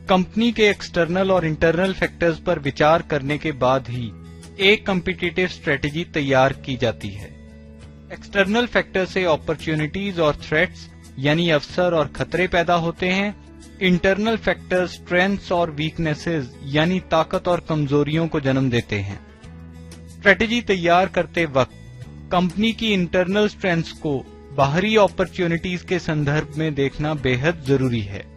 Company के external और internal factors पर विचार करने के बाद ही एक कॉम्पिटिटिव स्ट्रेटजी तैयार की जाती है। एक्सटर्नल फैक्टर से अपॉर्चुनिटीज और थ्रेट्स यानी अवसर और खतरे पैदा होते हैं। इंटरनल फैक्टर्स स्ट्रेंथ्स और वीकनेसेस यानी ताकत और कमजोरियों को जन्म देते हैं। स्ट्रेटजी तैयार करते वक्त कंपनी की इंटरनल स्ट्रेंथ्स को बाहरी अपॉर्चुनिटीज के संदर्भ में देखना बेहद जरूरी है।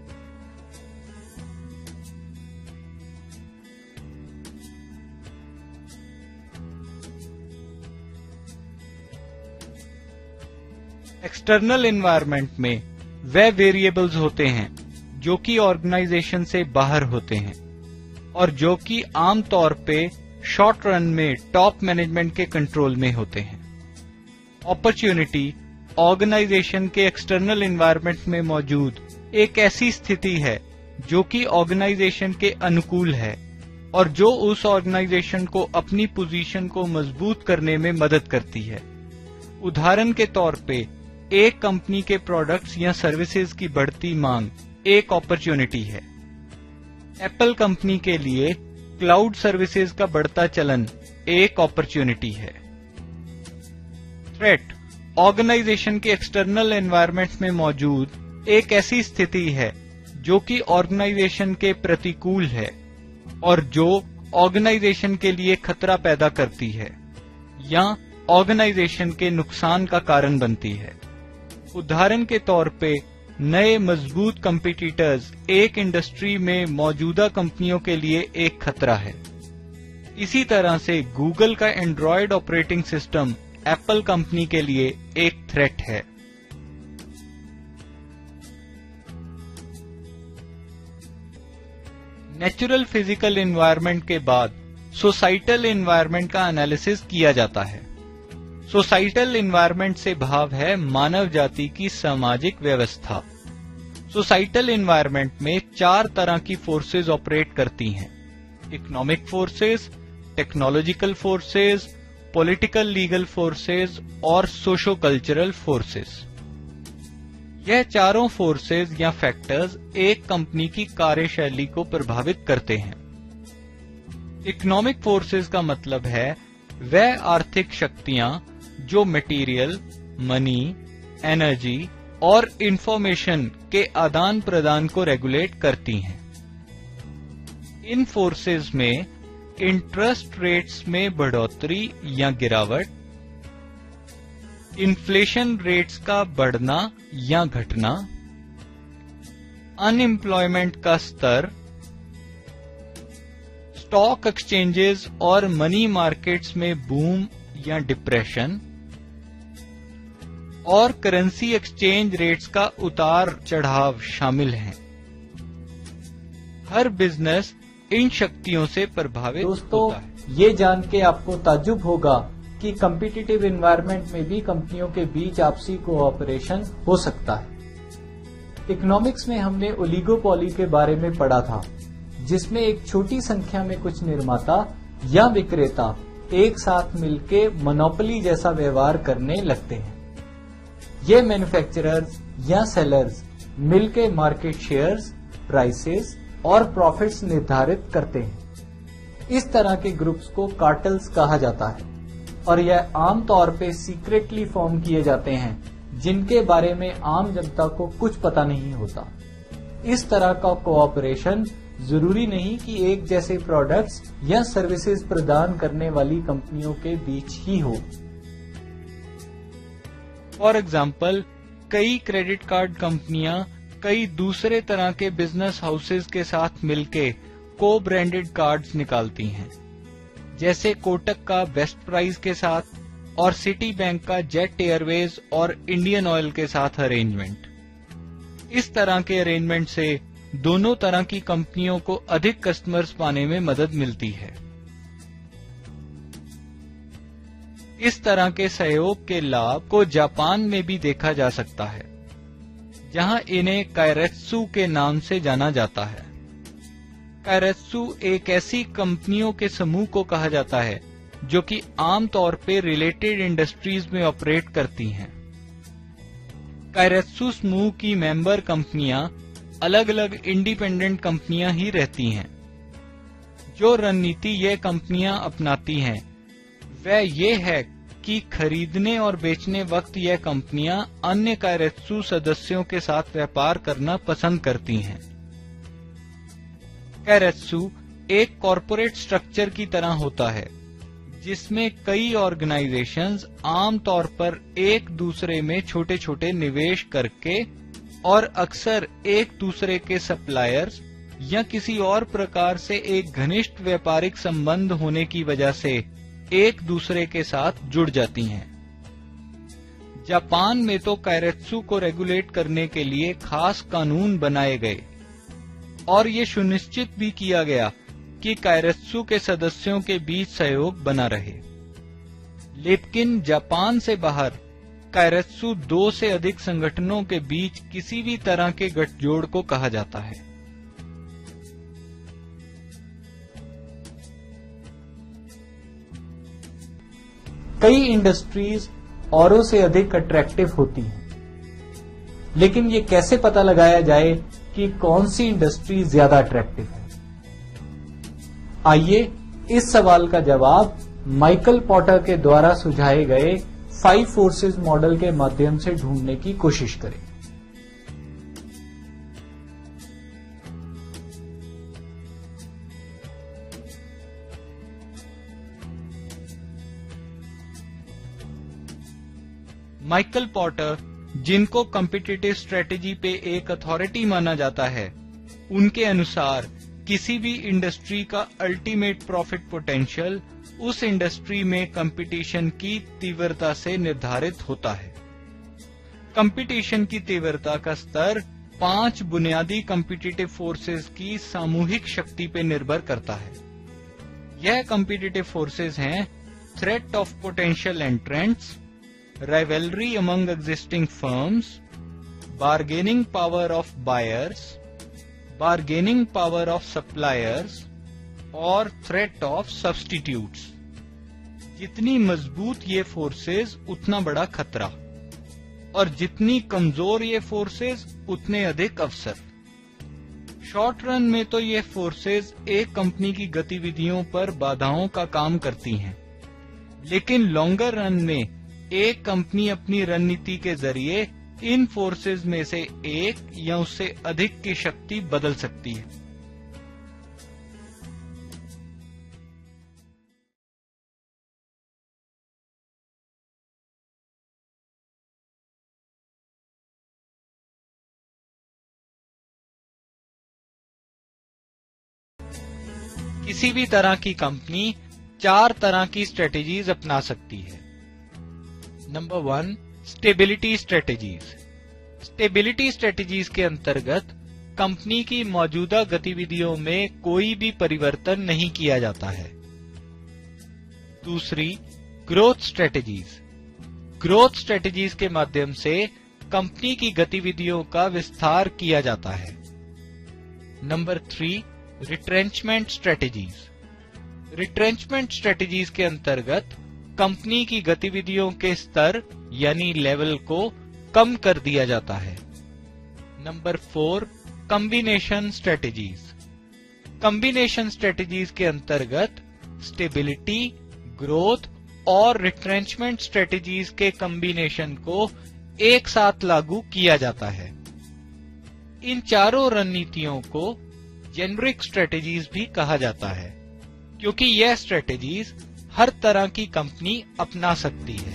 एक्सटर्नल एनवायरनमेंट में वे वेरिएबल्स होते हैं जो कि ऑर्गेनाइजेशन से बाहर होते हैं और जो कि आमतौर पे शॉर्ट रन में टॉप मैनेजमेंट के कंट्रोल में होते हैं। अपॉर्चुनिटी ऑर्गेनाइजेशन के एक्सटर्नल एनवायरनमेंट में मौजूद एक ऐसी स्थिति है जो कि ऑर्गेनाइजेशन के अनुकूल है और जो उस ऑर्गेनाइजेशन को अपनी पोजीशन को मजबूत करने में मदद करती है। उदाहरण के तौर पे एक कंपनी के प्रोडक्ट्स या सर्विसेज की बढ़ती मांग एक अपॉर्चुनिटी है। एप्पल कंपनी के लिए क्लाउड सर्विसेज का बढ़ता चलन एक अपॉर्चुनिटी है। थ्रेट ऑर्गेनाइजेशन के एक्सटर्नल एनवायरनमेंट में मौजूद एक ऐसी स्थिति है जो कि ऑर्गेनाइजेशन के प्रतिकूल है और जो ऑर्गेनाइजेशन के लिए खतरा पैदा करती है या ऑर्गेनाइजेशन के नुकसान का कारण बनती है। उदाहरण के तौर पे नए मजबूत कंपटीटर्स एक इंडस्ट्री में मौजूदा कंपनियों के लिए एक खतरा है। इसी तरह से गूगल का Android operating system Apple company के लिए एक थ्रेट है। नेचुरल फिजिकल एनवायरनमेंट के बाद सोसाइटल एनवायरनमेंट का एनालिसिस किया जाता है। सोसाइटल एनवायरनमेंट से भाव है मानव जाति की सामाजिक व्यवस्था। सोसाइटल एनवायरनमेंट में 4 तरह की फोर्सेज ऑपरेट करती हैं: economic forces, technological forces, political legal forces और सोशो कल्चरल फोर्सेज। यह चारों फोर्सेज या फैक्टर्स एक कंपनी की कार्यशैली को प्रभावित करते हैं। इकोनॉमिक फोर्सेज का मतलब है वह आर्थिक शक्तियां जो मटेरियल, मनी, एनर्जी और इंफॉर्मेशन के आदान प्रदान को रेगुलेट करती हैं। इन फोर्सेज में इंटरेस्ट रेट्स में बढ़ोतरी या गिरावट, इन्फ्लेशन रेट्स का बढ़ना या घटना, अनएम्प्लॉयमेंट का स्तर, स्टॉक एक्सचेंजेस और मनी मार्केट्स में बूम या डिप्रेशन और करेंसी एक्सचेंज रेट्स का उतार चढ़ाव शामिल हैं। हर बिजनेस इन शक्तियों से प्रभावित होता है। ये जान के आपको ताज्जुब होगा कि कम्पिटिटिव एनवायरनमेंट में भी कंपनियों के बीच आपसी कोऑपरेशन हो सकता है। इकोनॉमिक्स में हमने ओलिगोपॉली के बारे में पढ़ा था, जिसमें एक छोटी संख्या में कुछ निर्माता या विक्रेता एक साथ मिलके मोनोपोली जैसा व्यवहार करने लगते हैं। ये मैन्युफैक्चरर्स या सेलर्स मिलके मार्केट शेयर्स, प्राइसेस और प्रॉफिट्स निर्धारित करते हैं। इस तरह के ग्रुप्स को कार्टेल्स कहा जाता है और यह आमतौर पे सीक्रेटली फॉर्म किए जाते हैं, जिनके बारे में आम जनता को कुछ पता नहीं होता। इस तरह का कोऑपरेशन जरूरी नहीं कि एक जैसे प्रोडक्ट्स या सर्विसेज प्रदान करने वाली कंपनियों के बीच ही हो। फॉर एग्जाम्पल, कई क्रेडिट कार्ड कंपनियां कई दूसरे तरह के बिजनेस हाउसेज के साथ मिलके को ब्रांडेड कार्ड्स निकालती हैं, जैसे कोटक का बेस्ट प्राइस के साथ और सिटी बैंक का जेट एयरवेज और इंडियन ऑयल के साथ अरेंजमेंट। इस तरह के अरेंजमेंट से दोनों तरह की कंपनियों को अधिक कस्टमर्स पाने में मदद मिलती है। इस तरह के सहयोग के लाभ को जापान में भी देखा जा सकता है, जहां इन्हें काइरेत्सु के नाम से जाना जाता है। काइरेत्सु एक ऐसी कंपनियों के समूह को कहा जाता है जो कि आमतौर पर रिलेटेड इंडस्ट्रीज में ऑपरेट करती हैं। काइरेत्सु समूह की मेंबर कंपनियां अलग अलग इंडिपेंडेंट कंपनियां ही रहती हैं। जो रणनीति ये कंपनियां अपनाती हैं वह ये है कि खरीदने और बेचने वक्त यह कंपनियां अन्य कायरेत्सु सदस्यों के साथ व्यापार करना पसंद करती हैं। कायरेत्सु एक कॉरपोरेट स्ट्रक्चर की तरह होता है जिसमें कई ऑर्गेनाइजेशंस आमतौर पर एक दूसरे में छोटे छोटे निवेश करके और अक्सर एक दूसरे के सप्लायर्स या किसी और प्रकार से एक घनिष्ठ व्यापारिक संबंध होने की वजह से एक दूसरे के साथ जुड़ जाती हैं। जापान में तो कायरेत्सु को रेगुलेट करने के लिए खास कानून बनाए गए और ये सुनिश्चित भी किया गया कि कायरेत्सु के सदस्यों के बीच सहयोग बना रहे। लेकिन जापान से बाहर कायरेत्सु 2 से अधिक संगठनों के बीच किसी भी तरह के गठजोड़ को कहा जाता है। कई इंडस्ट्रीज औरों से अधिक अट्रैक्टिव होती हैं, लेकिन ये कैसे पता लगाया जाए कि कौन सी इंडस्ट्री ज्यादा अट्रैक्टिव है? आइए इस सवाल का जवाब माइकल पॉटर के द्वारा सुझाए गए 5 फोर्सेस मॉडल के माध्यम से ढूंढने की कोशिश करें। माइकल पॉटर, जिनको कॉम्पिटिटिव स्ट्रेटेजी पे एक अथॉरिटी माना जाता है, उनके अनुसार किसी भी इंडस्ट्री का अल्टीमेट प्रॉफिट पोटेंशियल उस इंडस्ट्री में कंपटीशन की तीव्रता से निर्धारित होता है। कंपटीशन की तीव्रता का स्तर 5 बुनियादी कॉम्पिटिटिव फोर्सेस की सामूहिक शक्ति पे निर्भर करता है। यह कॉम्पिटिटिव फोर्सेस हैं threat of potential entrants, rivalry among existing firms, bargaining power of buyers, bargaining power of suppliers और थ्रेट ऑफ सब्स्टिट्यूट्स। जितनी मजबूत ये फोर्सेस उतना बड़ा खतरा, और जितनी कमजोर ये फोर्सेस उतने अधिक अवसर। शॉर्ट रन में तो ये फोर्सेस एक कंपनी की गतिविधियों पर बाधाओं का काम करती हैं, लेकिन लॉन्गर रन में एक कंपनी अपनी रणनीति के जरिए इन फोर्सेस में से एक या उससे अधिक की शक्ति बदल सकती है। किसी भी तरह की कंपनी 4 तरह की स्ट्रेटेजीज अपना सकती है। Number 1, stability strategies. Stability strategies के अंतर्गत कंपनी की मौजूदा गतिविधियों में कोई भी परिवर्तन नहीं किया जाता है। दूसरी, ग्रोथ स्ट्रेटेजीज। ग्रोथ स्ट्रेटेजीज के माध्यम से कंपनी की गतिविधियों का विस्तार किया जाता है। Number 3, retrenchment strategies. Retrenchment strategies के अंतर्गत कंपनी की गतिविधियों के स्तर यानी लेवल को कम कर दिया जाता है। Number 4, combination strategies. Combination strategies के अंतर्गत स्टेबिलिटी, ग्रोथ और रिट्रेंचमेंट स्ट्रेटेजीज के कॉम्बिनेशन को एक साथ लागू किया जाता है। इन चारों रणनीतियों को जेनरिक स्ट्रेटेजीज भी कहा जाता है, क्योंकि यह स्ट्रेटेजीज हर तरह की कंपनी अपना सकती है।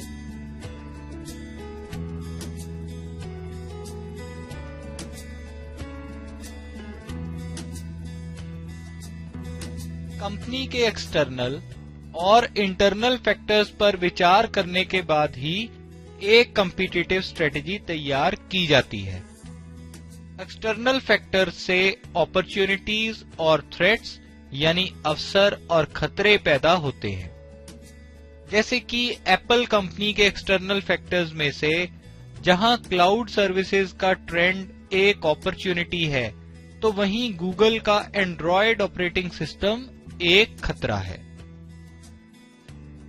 कंपनी के एक्सटर्नल और इंटरनल फैक्टर्स पर विचार करने के बाद ही एक कॉम्पिटिटिव स्ट्रेटेजी तैयार की जाती है। एक्सटर्नल फैक्टर्स से अपॉर्चुनिटीज और थ्रेट्स यानी अवसर और खतरे पैदा होते हैं। जैसे कि एप्पल कंपनी के एक्सटर्नल फैक्टर्स में से जहां क्लाउड सर्विसेज का ट्रेंड एक अपॉर्चुनिटी है, तो वहीं गूगल का एंड्रॉयड ऑपरेटिंग सिस्टम एक खतरा है।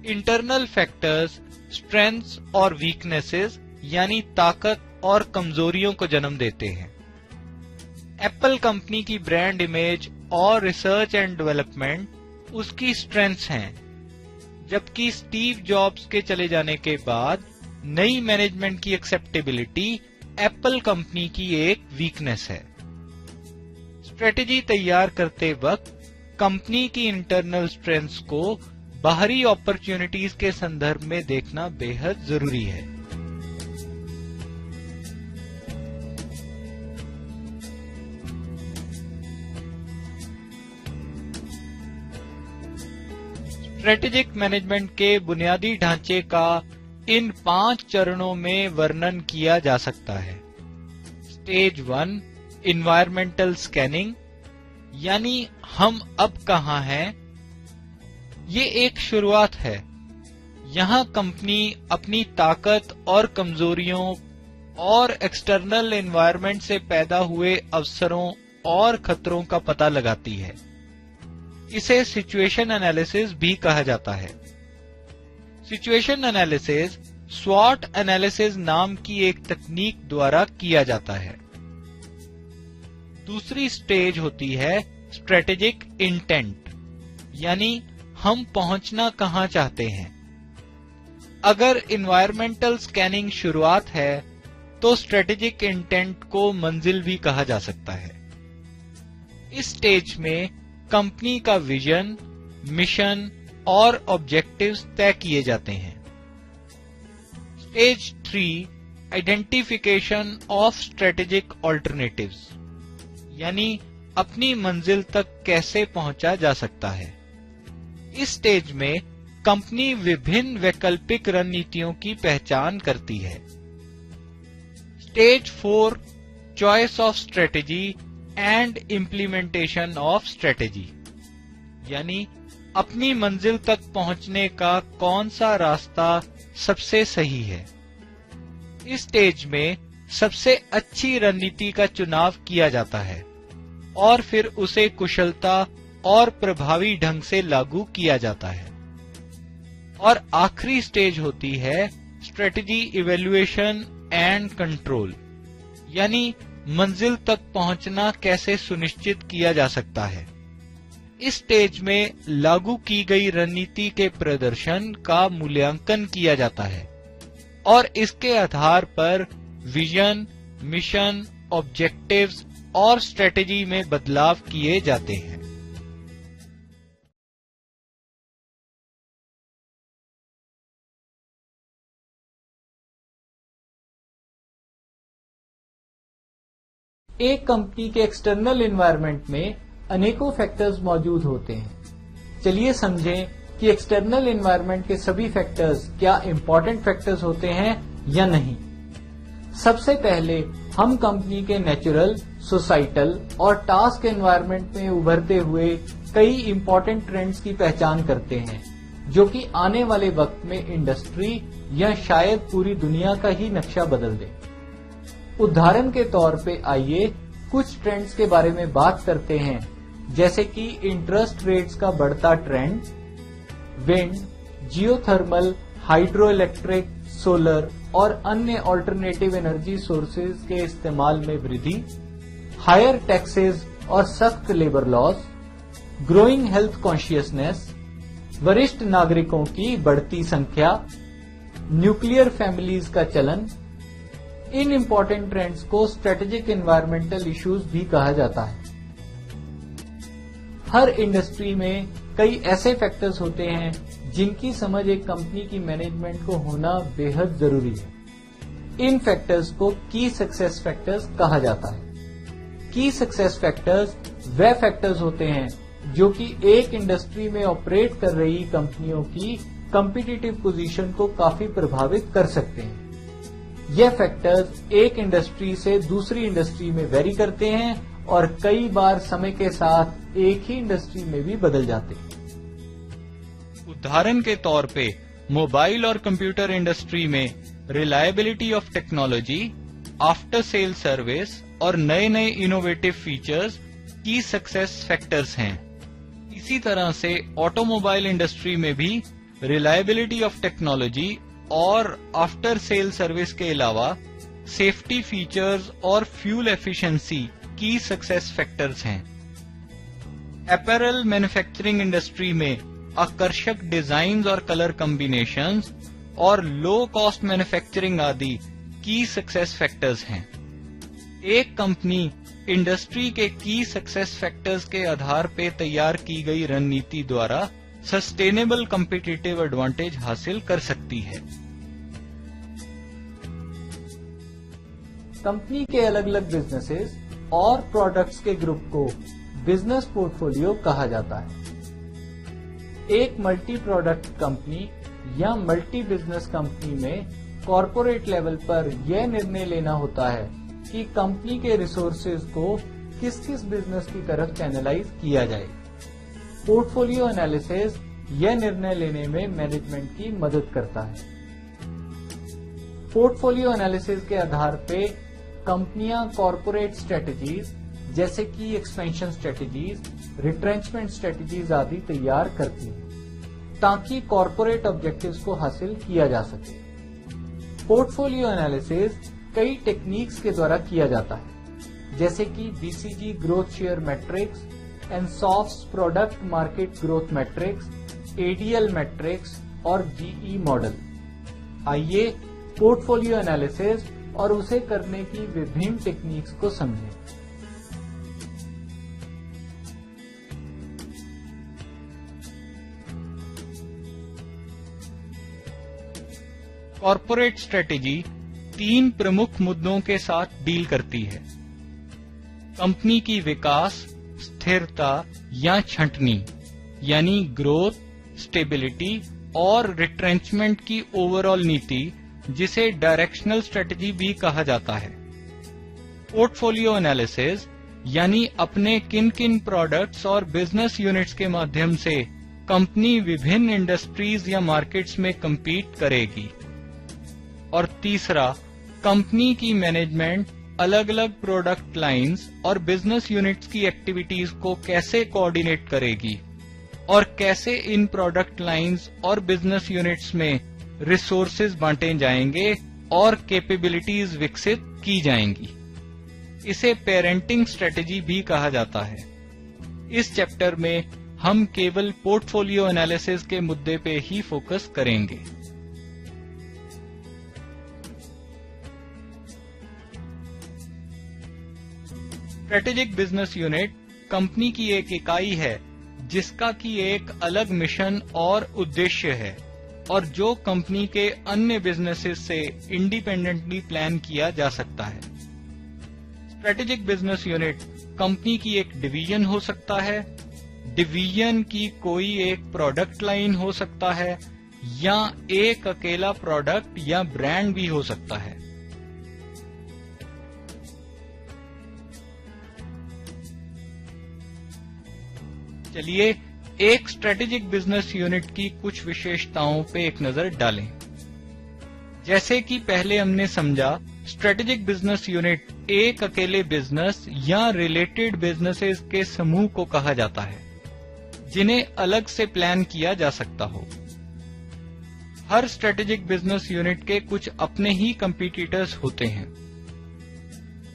इंटरनल फैक्टर्स स्ट्रेंथ्स और वीकनेसेस यानी ताकत और कमजोरियों को जन्म देते हैं। एप्पल कंपनी की ब्रांड इमेज और रिसर्च एंड डेवलपमेंट उसकी स्ट्रेंथ्स हैं, जबकि स्टीव जॉब्स के चले जाने के बाद नई मैनेजमेंट की एक्सेप्टेबिलिटी एप्पल कंपनी की एक वीकनेस है। स्ट्रेटेजी तैयार करते वक्त कंपनी की इंटरनल स्ट्रेंथ्स को बाहरी अपॉर्चुनिटीज के संदर्भ में देखना बेहद जरूरी है। स्ट्रेटेजिक मैनेजमेंट के बुनियादी ढांचे का इन 5 चरणों में वर्णन किया जा सकता है। स्टेज 1 इन्वायरमेंटल स्कैनिंग, यानी हम अब कहां हैं। ये एक शुरुआत है। यहां कंपनी अपनी ताकत और कमजोरियों और एक्सटर्नल एनवायरनमेंट से पैदा हुए अवसरों और खतरों का पता लगाती है। इसे सिचुएशन एनालिसिस भी कहा जाता है। सिचुएशन एनालिसिस स्वॉट एनालिसिस नाम की एक तकनीक द्वारा किया जाता है। दूसरी स्टेज होती है स्ट्रेटेजिक इंटेंट, यानी हम पहुंचना कहां चाहते हैं। अगर इन्वायरमेंटल स्कैनिंग शुरुआत है तो स्ट्रेटेजिक इंटेंट को मंजिल भी कहा जा सकता है। इस स्टेज में कंपनी का विजन, मिशन और ऑब्जेक्टिव्स तय किए जाते हैं। Stage 3 identification of strategic alternatives, यानी अपनी मंजिल तक कैसे पहुंचा जा सकता है। इस स्टेज में कंपनी विभिन्न वैकल्पिक रणनीतियों की पहचान करती है। Stage 4 choice of strategy and implementation of strategy, यानी अपनी मंजिल तक पहुंचने का कौन सा रास्ता सबसे सही है। इस स्टेज में सबसे अच्छी रणनीति का चुनाव किया जाता है और फिर उसे कुशलता और प्रभावी ढंग से लागू किया जाता है। और आखिरी स्टेज होती है स्ट्रेटेजी इवैल्यूएशन एंड कंट्रोल, यानी मंजिल तक पहुंचना कैसे सुनिश्चित किया जा सकता है। इस स्टेज में लागू की गई रणनीति के प्रदर्शन का मूल्यांकन किया जाता है और इसके आधार पर विजन, मिशन, ऑब्जेक्टिव्स और स्ट्रेटेजी में बदलाव किए जाते हैं। एक कंपनी के एक्सटर्नल एनवायरनमेंट में अनेकों फैक्टर्स मौजूद होते हैं। चलिए समझें कि एक्सटर्नल एनवायरनमेंट के सभी फैक्टर्स क्या इंपॉर्टेंट फैक्टर्स होते हैं या नहीं। सबसे पहले हम कंपनी के नेचुरल, सोसाइटल और टास्क एनवायरनमेंट में उभरते हुए कई इंपॉर्टेंट ट्रेंड्स की पहचान करते हैं, जो कि आने वाले वक्त में इंडस्ट्री या शायद पूरी दुनिया का ही नक्शा बदल दे। उदाहरण के तौर पे आइए कुछ ट्रेंड्स के बारे में बात करते हैं, जैसे कि इंटरेस्ट रेट्स का बढ़ता trend, wind, geothermal, hydro electric, solar और अन्य ऑल्टरनेटिव एनर्जी सोर्सेज के इस्तेमाल में वृद्धि, हायर टैक्सेस और सख्त labour laws, growing health consciousness, वरिष्ठ नागरिकों की बढ़ती संख्या, न्यूक्लियर फैमिलीज का चलन। इन इंपॉर्टेंट ट्रेंड्स को स्ट्रेटेजिक एनवायरमेंटल इश्यूज भी कहा जाता है। हर इंडस्ट्री में कई ऐसे फैक्टर्स होते हैं जिनकी समझ एक कंपनी की मैनेजमेंट को होना बेहद जरूरी है। इन फैक्टर्स को की सक्सेस फैक्टर्स कहा जाता है। की सक्सेस फैक्टर्स वे फैक्टर्स होते हैं जो कि एक इंडस्ट्री में ऑपरेट कर रही कंपनियों की कॉम्पिटिटिव पोजीशन को काफी प्रभावित कर सकते हैं। यह फैक्टर्स एक इंडस्ट्री से दूसरी इंडस्ट्री में वेरी करते हैं और कई बार समय के साथ एक ही इंडस्ट्री में भी बदल जाते हैं। उदाहरण के तौर पे मोबाइल और कंप्यूटर इंडस्ट्री में reliability of technology, after sale service और नए नए इनोवेटिव फीचर्स की सक्सेस फैक्टर्स हैं। इसी तरह से ऑटोमोबाइल इंडस्ट्री में भी रिलायबिलिटी ऑफ टेक्नोलॉजी और आफ्टर सेल सर्विस के अलावा सेफ्टी फीचर्स और फ्यूल एफिशिएंसी की सक्सेस फैक्टर्स हैं। अपैरल मैन्युफैक्चरिंग इंडस्ट्री में आकर्षक डिजाइन्स और कलर कॉम्बिनेशंस और लो कॉस्ट मैन्युफैक्चरिंग आदि की सक्सेस फैक्टर्स हैं। एक कंपनी इंडस्ट्री के की सक्सेस फैक्टर्स के आधार पर तैयार की गई रणनीति द्वारा सस्टेनेबल कॉम्पिटिटिव एडवांटेज हासिल कर सकती है। कंपनी के अलग अलग बिजनेसेस और प्रोडक्ट्स के ग्रुप को बिजनेस पोर्टफोलियो कहा जाता है। एक मल्टी प्रोडक्ट कंपनी या मल्टी बिजनेस कंपनी में कॉरपोरेट लेवल पर यह निर्णय लेना होता है कि कंपनी के रिसोर्सेज को किस किस बिजनेस की तरफ चैनलाइज किया जाए। पोर्टफोलियो एनालिसिस यह निर्णय लेने में मैनेजमेंट की मदद करता है। पोर्टफोलियो एनालिसिस के आधार पे कंपनियां कॉरपोरेट स्ट्रेटजीज जैसे कि एक्सपेंशन स्ट्रेटजीज, रिट्रेंचमेंट स्ट्रेटजीज आदि तैयार करती है ताकि कॉरपोरेट ऑब्जेक्टिव्स को हासिल किया जा सके। पोर्टफोलियो एनालिसिस कई टेक्निक्स के द्वारा किया जाता है, जैसे कि BCG growth share matrix, Ansoff product market growth matrix, ADL matrix और जीई मॉडल। आइए पोर्टफोलियो एनालिसिस और उसे करने की विभिन्न टेक्निक्स को समझें। कॉरपोरेट स्ट्रेटेजी 3 प्रमुख मुद्दों के साथ डील करती है: कंपनी की विकास, स्थिरता या छंटनी, यानी ग्रोथ, स्टेबिलिटी और रिट्रेंचमेंट की ओवरऑल नीति, जिसे डायरेक्शनल स्ट्रेटजी भी कहा जाता है। पोर्टफोलियो एनालिसिस यानी अपने किन किन प्रोडक्ट्स और बिजनेस यूनिट्स के माध्यम से कंपनी विभिन्न इंडस्ट्रीज या मार्केट्स में compete करेगी। और तीसरा, कंपनी की मैनेजमेंट अलग अलग प्रोडक्ट लाइंस और बिजनेस यूनिट्स की एक्टिविटीज को कैसे कोऑर्डिनेट करेगी और कैसे इन प्रोडक्ट लाइंस और बिजनेस यूनिट्स में रिसोर्सेज बांटे जाएंगे और कैपेबिलिटीज विकसित की जाएंगी। इसे पेरेंटिंग स्ट्रेटजी भी कहा जाता है। इस चैप्टर में हम केवल पोर्टफोलियो एनालिसिस के मुद्दे पे ही फोकस करेंगे। स्ट्रेटेजिक बिजनेस यूनिट कंपनी की एक इकाई है जिसका की एक अलग मिशन और उद्देश्य है और जो कंपनी के अन्य बिजनेसेस से इंडिपेंडेंटली प्लान किया जा सकता है। स्ट्रेटेजिक बिजनेस यूनिट कंपनी की एक डिवीजन हो सकता है, डिवीजन की कोई एक प्रोडक्ट लाइन हो सकता है या एक अकेला प्रोडक्ट या ब्रांड भी हो सकता है। चलिए एक स्ट्रेटेजिक बिजनेस यूनिट की कुछ विशेषताओं पे एक नजर डालें। जैसे कि पहले हमने समझा, स्ट्रेटेजिक बिजनेस यूनिट एक अकेले बिजनेस या रिलेटेड बिजनेसेस के समूह को कहा जाता है जिन्हें अलग से प्लान किया जा सकता हो। हर स्ट्रेटेजिक बिजनेस यूनिट के कुछ अपने ही कंपीटिटर्स होते हैं।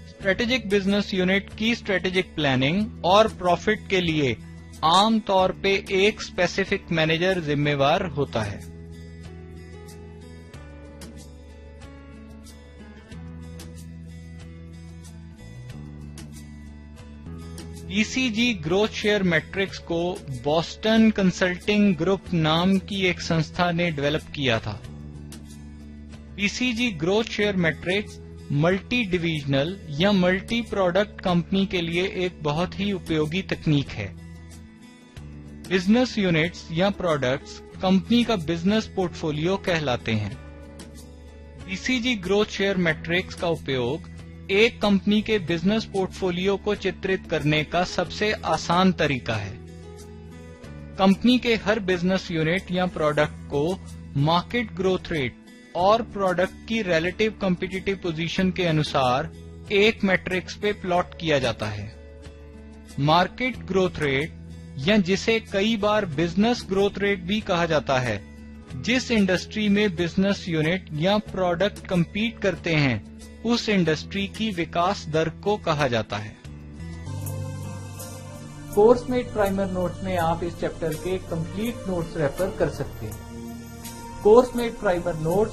स्ट्रेटेजिक बिजनेस यूनिट की स्ट्रेटेजिक प्लानिंग और प्रॉफिट के लिए आम तौर पे एक स्पेसिफिक मैनेजर जिम्मेवार होता है। बीसीजी ग्रोथ शेयर मैट्रिक्स को बॉस्टन कंसल्टिंग ग्रुप नाम की एक संस्था ने डेवलप किया था। BCG growth share matrix multi divisional या मल्टी प्रोडक्ट कंपनी के लिए एक बहुत ही उपयोगी तकनीक है। बिजनेस यूनिट्स या प्रोडक्ट्स कंपनी का बिजनेस पोर्टफोलियो कहलाते हैं। बीसीजी ग्रोथ शेयर मैट्रिक्स का उपयोग एक कंपनी के बिजनेस पोर्टफोलियो को चित्रित करने का सबसे आसान तरीका है। कंपनी के हर बिजनेस यूनिट या प्रोडक्ट को मार्केट ग्रोथ रेट और प्रोडक्ट की रिलेटिव कॉम्पिटिटिव पोजीशन के अनुसार एक मैट्रिक्स पे प्लॉट किया जाता है। मार्केट ग्रोथ रेट या जिसे कई बार बिजनेस ग्रोथ रेट भी कहा जाता है, जिस इंडस्ट्री में बिजनेस यूनिट या प्रोडक्ट compete करते हैं उस इंडस्ट्री की विकास दर को कहा जाता है। कोर्समेट प्राइमर नोट्स में आप इस चैप्टर के कंप्लीट नोट्स रेफर कर सकते हैं। कोर्समेट प्राइमर नोट्स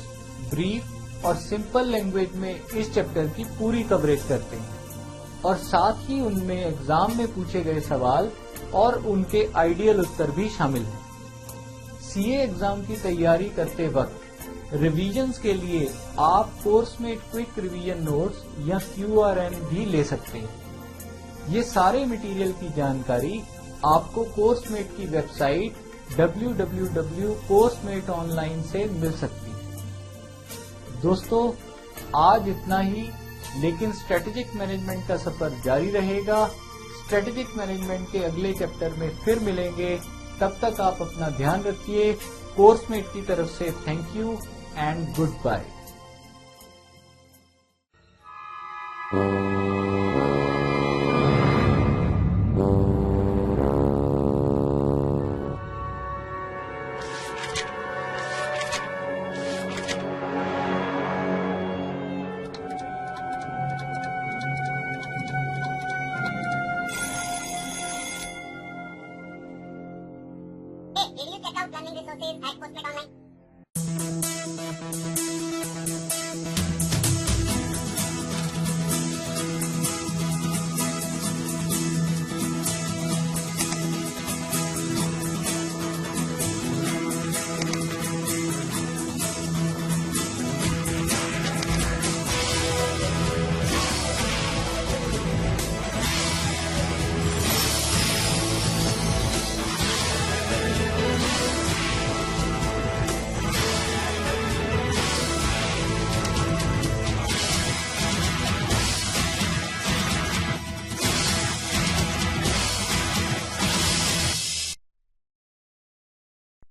ब्रीफ और सिंपल लैंग्वेज में इस चैप्टर की पूरी कवरेज करते हैं और साथ ही उनमें एग्जाम में पूछे गए सवाल और उनके आइडियल उत्तर भी शामिल हैं। सीए एग्जाम की तैयारी करते वक्त रिवीजन्स के लिए आप कोर्समेट क्विक रिवीजन नोट्स या QRN भी ले सकते हैं। ये सारे मटेरियल की जानकारी आपको कोर्समेट की वेबसाइट www.coursemateinline से मिल सकती है। दोस्तों, आज इतना ही, लेकिन स्ट्रेटेजिक मैनेजमेंट का सफर जारी रहेगा। स्ट्रेटेजिक मैनेजमेंट के अगले चैप्टर में फिर मिलेंगे। तब तक आप अपना ध्यान रखिए। कोर्समेट की तरफ से thank you and goodbye. Did you check out learning resources at Postmate Online?